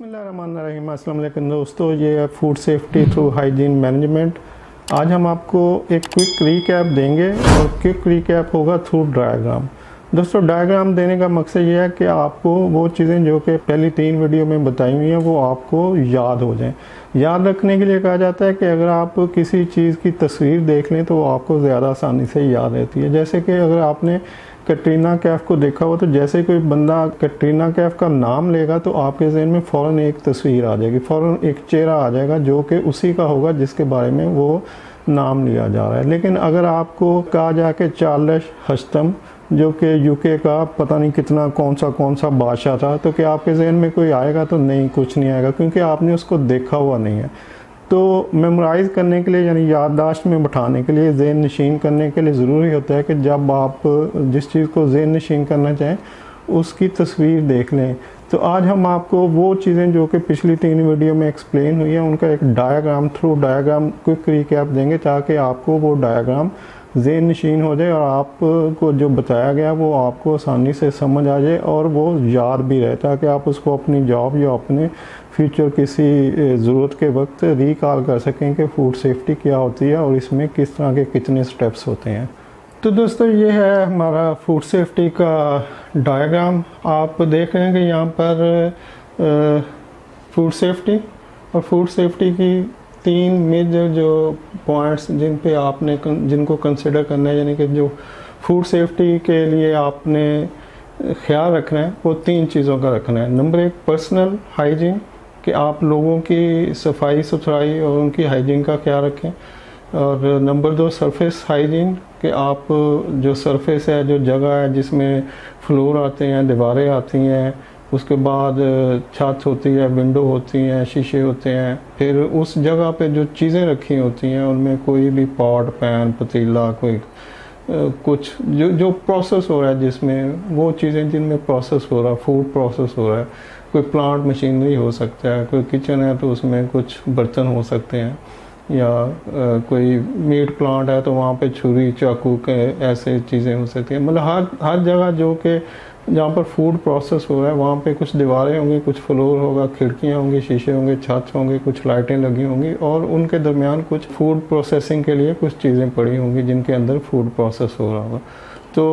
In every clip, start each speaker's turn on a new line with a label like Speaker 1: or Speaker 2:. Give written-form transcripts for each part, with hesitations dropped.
Speaker 1: बिस्मिल्लाहिर्रहमानिर्रहीम। अस्सलाम वालेकुम दोस्तों, ये है food safety through hygiene management. आज हम आपको एक क्विक रीकैप देंगे और क्विक रीकैप होगा थ्रू डायग्राम। दोस्तों, डायग्राम देने का मकसद ये है कि आपको वो चीज़ें जो कि पहली 3 वीडियो में बताई हुई हैं वो आपको याद हो जाएं। याद रखने के लिए कहा जाता है कि अगर आप किसी चीज़ की तस्वीर देख लें तो वो आपको ज़्यादा आसानी से याद रहती है। जैसे कि अगर आपने कैटरीना कैफ को देखा हो तो जैसे कोई बंदा कैटरीना कैफ का नाम लेगा तो आपके जहन में फ़ौरन एक तस्वीर आ जाएगी, फ़ौरन एक चेहरा आ जाएगा जो कि उसी का होगा जिसके बारे में वो नाम लिया जा रहा है। लेकिन अगर आपको कहा जाए कि चार्ल्स हस्टम जो कि यूके का पता नहीं कितना कौन सा बादशाह था, तो क्या आपके जहन में कोई आएगा? तो नहीं, कुछ नहीं आएगा, क्योंकि आपने उसको देखा हुआ नहीं है। तो मेमोराइज़ करने के लिए यानी याददाश्त में बिठाने के लिए, ज़हन नशीन करने के लिए ज़रूरी होता है कि जब आप जिस चीज़ को ज़हन नशीन करना चाहें उसकी तस्वीर देख लें। तो आज हम आपको वो चीज़ें जो कि पिछली 3 वीडियो में एक्सप्लेन हुई हैं उनका एक diagram through diagram quick recap देंगे ताकि आपको वो डायग्राम ज़हन नशीन हो जाए और आपको जो बताया गया वो आपको आसानी से समझ आ जाए और वो याद भी रहे, ताकि आप उसको अपनी जॉब या अपने फ्यूचर किसी ज़रूरत के वक्त रिकॉल कर सकें कि फूड सेफ्टी क्या होती है और इसमें किस तरह के कितने स्टेप्स होते हैं। तो दोस्तों, ये है हमारा फूड सेफ्टी का डायग्राम। आप देख रहे हैं कि यहाँ पर फूड सेफ्टी और फूड सेफ्टी की 3 मेजर जो पॉइंट्स जिनको कंसिडर करना है, यानी कि जो फूड सेफ्टी के लिए आपने ख्याल रखना है वो 3 चीज़ों का रखना है। नंबर 1 पर्सनल हाइजीन, कि आप लोगों की सफाई सुथराई और उनकी हाइजीन का ख्याल रखें। और नंबर 2 सरफेस हाइजीन, कि आप जो सरफेस है, जो जगह है जिसमें फ्लोर आते हैं, दीवारें आती हैं, उसके बाद छत होती है, विंडो होती हैं, शीशे होते हैं, फिर उस जगह पे जो चीज़ें रखी होती हैं उनमें कोई भी पॉट, पैन, पतीला, कोई कुछ जो प्रोसेस हो रहा है, जिसमें वो चीज़ें जिनमें प्रोसेस हो रहा है, फूड प्रोसेस हो रहा है, कोई प्लांट मशीनरी हो सकता है, कोई किचन है तो उसमें कुछ बर्तन हो सकते हैं, या कोई मीट प्लांट है तो वहाँ पे छुरी, चाकू के ऐसे चीज़ें हो सकती हैं। मतलब हर जगह जो कि जहाँ पर फूड प्रोसेस हो रहा है वहाँ पे कुछ दीवारें होंगी, कुछ फ्लोर होगा, खिड़कियाँ होंगी, शीशे होंगे, छत होंगे, कुछ लाइटें लगी होंगी और उनके दरमियान कुछ फूड प्रोसेसिंग के लिए कुछ चीज़ें पड़ी होंगी जिनके अंदर फूड प्रोसेस हो रहा होगा। तो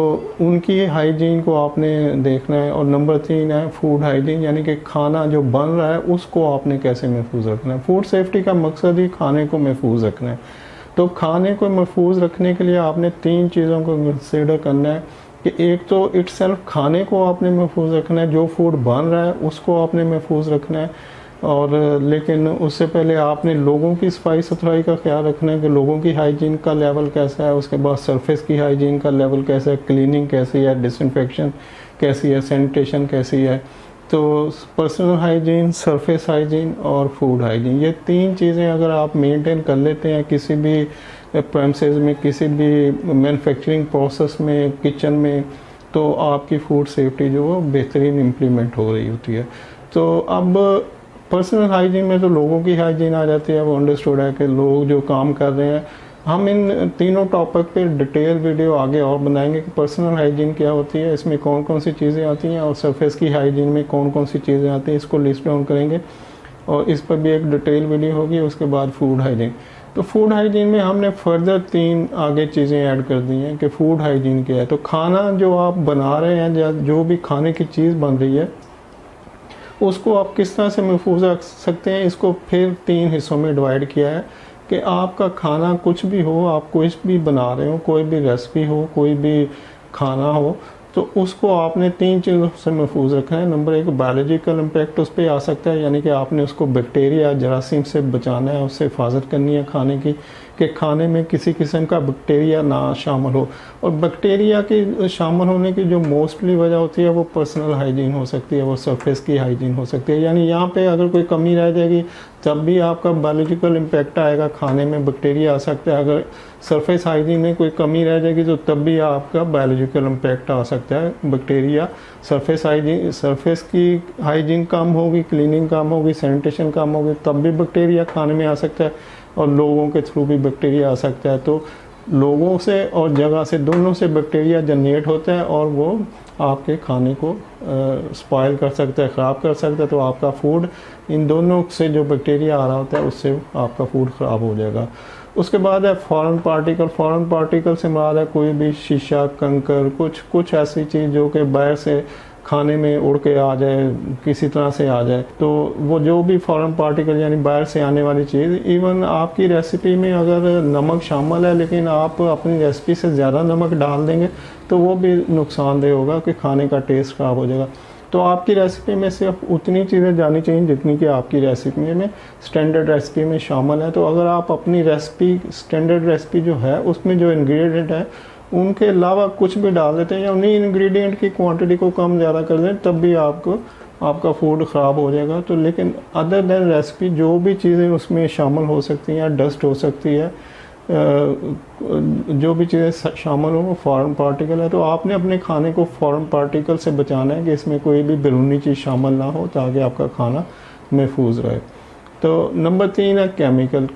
Speaker 1: उनकी हाइजीन को आपने देखना है। और नंबर 3 है फूड हाइजीन, यानी कि खाना जो बन रहा है उसको आपने कैसे महफूज रखना है। फूड सेफ्टी का मकसद ही खाने को महफूज रखना है। तो खाने को महफूज रखने के लिए आपने 3 चीज़ों को कंसिडर करना है कि एक तो इटसेल्फ खाने को आपने महफूज रखना है, जो फूड बन रहा है उसको आपने महफूज रखना है, और लेकिन उससे पहले आपने लोगों की सफाई सुथराई का ख्याल रखना है कि लोगों की हाइजीन का लेवल कैसा है, उसके बाद सरफेस की हाइजीन का लेवल कैसा है, क्लीनिंग कैसी है, डिसइंफेक्शन कैसी है, सैनिटेशन कैसी है। तो पर्सनल हाइजीन, सरफेस हाइजीन और फूड हाइजीन, ये 3 चीज़ें अगर आप मेंटेन कर लेते हैं किसी भी प्रेमिसेस में, किसी भी मैन्युफैक्चरिंग प्रोसेस में, किचन में, तो आपकी फूड सेफ्टी जो है बेहतरीन इम्प्लीमेंट हो रही होती है। तो अब पर्सनल हाइजीन में तो लोगों की हाइजीन आ जाती है। वो अंडरस्टूड है कि लोग जो काम कर रहे हैं, हम इन तीनों टॉपिक पे डिटेल वीडियो आगे और बनाएंगे कि पर्सनल हाइजीन क्या होती है, इसमें कौन कौन सी चीज़ें आती हैं, और सरफेस की हाइजीन में कौन कौन सी चीज़ें आती हैं, इसको लिस्ट डाउन करेंगे और इस पर भी एक डिटेल वीडियो होगी। उसके बाद फूड हाइजीन, तो फूड हाइजीन में हमने फर्दर 3 आगे चीज़ें ऐड कर दी हैं कि फूड हाइजीन क्या है। तो खाना जो आप बना रहे हैं या जो भी खाने की चीज़ बन रही है उसको आप किस तरह से महफूज रख सकते हैं, इसको फिर 3 हिस्सों में डिवाइड किया है कि आपका खाना कुछ भी हो, आप कुछ भी बना रहे हो, कोई भी रेसिपी हो, कोई भी खाना हो, तो उसको आपने 3 चीज़ों से महफूज रखना है। नंबर 1 बायोलॉजिकल इम्पैक्ट उस पर आ सकता है, यानी कि आपने उसको बैक्टीरिया, जरासीम से बचाना है, उससे हिफाजत करनी है खाने की, कि खाने में किसी किस्म का बैक्टीरिया ना शामिल हो। और बैक्टीरिया के शामिल होने की जो मोस्टली वजह होती है वो पर्सनल हाइजीन हो सकती है, वो सरफेस की हाइजीन हो सकती है। यानी यहाँ पे अगर कोई कमी रह जाएगी तब भी आपका बायोलॉजिकल इम्पैक्ट आएगा, खाने में बैक्टीरिया आ सकता है। अगर सरफेस हाइजीन में कोई कमी रह जाएगी तो तब भी आपका बायोलॉजिकल इम्पैक्ट आ सकता है, बैक्टीरिया। सरफेस की हाइजीन कम होगी, क्लीनिंग कम होगी, सैनिटेशन कम होगी, तब भी बैक्टीरिया खाने में आ सकता है और लोगों के थ्रू भी बैक्टीरिया आ सकता है। तो लोगों से और जगह से, दोनों से बैक्टीरिया जनरेट होता है और वो आपके खाने को स्पॉइल कर सकता है, ख़राब कर सकता है। तो आपका फूड, इन दोनों से जो बैक्टीरिया आ रहा होता है उससे आपका फूड ख़राब हो जाएगा। उसके बाद है फॉरेन पार्टिकल। फॉरेन पार्टिकल से मुराद है कोई भी शीशा, कंकर, कुछ ऐसी चीज़ जो कि बाहर से खाने में उड़ के आ जाए, किसी तरह से आ जाए। तो वो जो भी फॉरेन पार्टिकल यानी बाहर से आने वाली चीज़, इवन आपकी रेसिपी में अगर नमक शामिल है लेकिन आप अपनी रेसिपी से ज़्यादा नमक डाल देंगे तो वो भी नुकसानदेह होगा कि खाने का टेस्ट ख़राब हो जाएगा। तो आपकी रेसिपी में सिर्फ उतनी चीज़ें जानी चाहिए जितनी कि आपकी रेसिपी में, स्टैंडर्ड रेसिपी में शामिल है। तो अगर आप अपनी रेसिपी, स्टैंडर्ड रेसिपी जो है उसमें जो इंग्रेडिएंट है उनके अलावा कुछ भी डाल देते हैं या उन्हीं इंग्रेडिएंट की क्वांटिटी को कम ज़्यादा कर दें, तब भी आपका फूड ख़राब हो जाएगा। तो लेकिन अदर देन रेसिपी जो भी चीज़ें उसमें शामिल हो सकती हैं, डस्ट हो सकती है, जो भी चीज़ें शामिल हो वो फॉरेन पार्टिकल है। तो आपने अपने खाने को फॉरेन पार्टिकल से बचाना है कि इसमें कोई भी बैरूनी चीज़ शामिल ना हो ताकि आपका खाना महफूज रहे। तो नंबर 3 है केमिकल।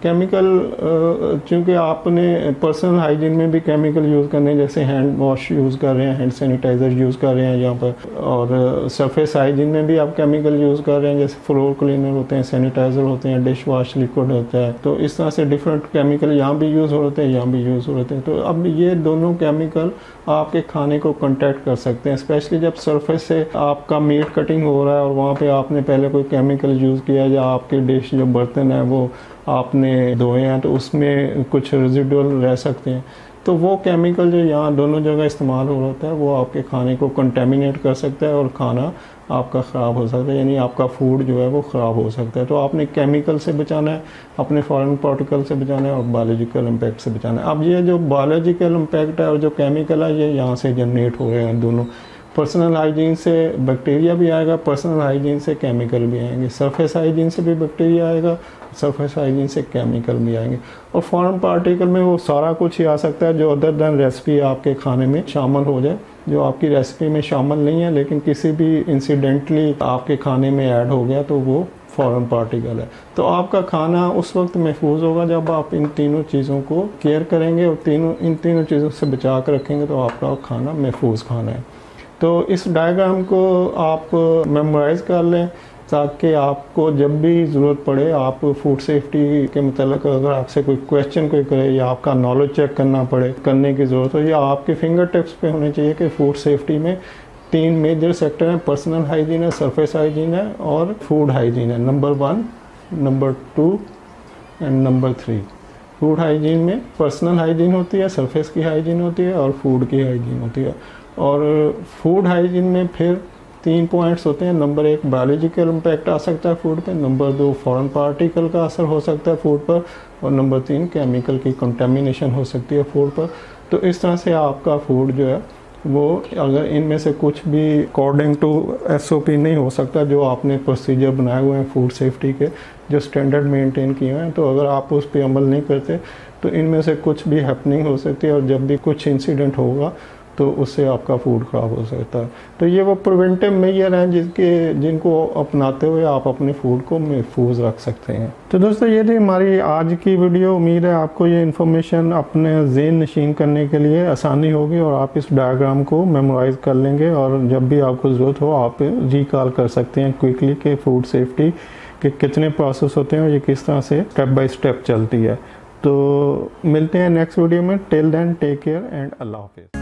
Speaker 1: चूँकि आपने पर्सनल हाइजीन में भी केमिकल यूज़ करने, जैसे हैंड वॉश यूज़ कर रहे हैं, हैंड सैनिटाइज़र यूज़ कर रहे हैं यहाँ पर, और सरफेस हाइजीन में भी आप केमिकल यूज़ कर रहे हैं, जैसे फ्लोर क्लीनर होते हैं, सैनिटाइज़र होते हैं, डिश वॉश लिक्विड होता है। तो इस तरह से डिफरेंट केमिकल यहाँ भी यूज़ होते हैं, यहाँ भी यूज़ होते हैं। तो अब ये दोनों केमिकल आपके खाने को कंटैक्ट कर सकते हैं, स्पेशली जब सरफेस से आपका मीट कटिंग हो रहा है और वहाँ पे आपने पहले कोई केमिकल यूज़ किया या आपके डिश जो बर्तन है वो आपने धोए हैं तो उसमें कुछ रेजिडुअल रह सकते हैं। तो वो केमिकल जो यहाँ दोनों जगह इस्तेमाल हो रहा है वो आपके खाने को कंटेमिनेट कर सकता है और खाना आपका ख़राब हो सकता है, यानी आपका फूड जो है वो ख़राब हो सकता है। तो आपने केमिकल से बचाना है, अपने फॉरेन पार्टिकल से बचाना है और बायोलॉजिकल इम्पैक्ट से बचाना है। अब ये जो बायोलॉजिकल इम्पैक्ट है और जो केमिकल है ये यहाँ से जनरेट हो रहे हैं दोनों। पर्सनल हाइजीन से बैक्टीरिया भी आएगा, पर्सनल हाइजीन से केमिकल भी आएंगे, सरफेस हाइजीन से भी बैक्टीरिया आएगा, सरफेस हाइजीन से केमिकल भी आएंगे। और फॉरेन पार्टिकल में वो सारा कुछ ही आ सकता है जो अदर देन रेसिपी आपके खाने में शामिल हो जाए, जो आपकी रेसिपी में शामिल नहीं है लेकिन किसी भी इंसिडेंटली आपके खाने में ऐड हो गया तो वो फॉरेन पार्टिकल है। तो आपका खाना उस वक्त महफूज होगा जब आप इन तीनों चीज़ों को केयर करेंगे और इन तीनों चीज़ों से बचा कर रखेंगे तो आपका खाना महफूज खाना है। तो इस डायग्राम को आप मेमोराइज़ कर लें ताकि आपको जब भी ज़रूरत पड़े, आप फूड सेफ्टी के मतलब अगर आपसे कोई क्वेश्चन कोई करे या आपका नॉलेज चेक करने की ज़रूरत हो, या आपके फिंगर टिप्स पे होने चाहिए कि फूड सेफ्टी में 3 मेजर सेक्टर हैं, पर्सनल हाइजीन है, सरफेस हाइजीन है और फूड हाइजीन है। Number 1, number 2 and number 3। Food hygiene में पर्सनल हाइजीन होती है, सरफेस की हाइजीन होती है और फूड की हाइजीन होती है। और फूड हाइजीन में फिर 3 पॉइंट्स होते हैं। नंबर 1 बायोलॉजिकल इम्पैक्ट आ सकता है फूड पे, नंबर 2 फॉरेन पार्टिकल का असर हो सकता है फूड पर, और नंबर 3 केमिकल की कंटेमिनेशन हो सकती है फूड पर। तो इस तरह से आपका फूड जो है वो, अगर इनमें से कुछ भी अकॉर्डिंग टू SOP नहीं हो सकता, जो आपने प्रोसीजर बनाए हुए हैं फूड सेफ्टी के, जो स्टैंडर्ड मेंटेन किए हैं, तो अगर आप उस पर अमल नहीं करते तो इनमें से कुछ भी हैपनिंग हो सकती है और जब भी कुछ इंसिडेंट होगा तो उससे आपका फूड ख़राब हो सकता है। तो ये वो प्रिवेंटिव मेजर हैं जिनको अपनाते हुए आप अपने फूड को महफूज रख सकते हैं। तो दोस्तों ये थी हमारी आज की वीडियो। उम्मीद है आपको ये इन्फॉर्मेशन अपने ज़हन नशीन करने के लिए आसानी होगी और आप इस डायग्राम को मेमोराइज़ कर लेंगे और जब भी आपको ज़रूरत हो आप रिकॉल कर सकते हैं क्विकली कि फूड सेफ्टी के कितने प्रोसेस होते हैं और ये किस तरह से स्टेप बाय स्टेप चलती है। तो मिलते हैं नेक्स्ट वीडियो में। Till then take care and अल्लाह हाफिज़।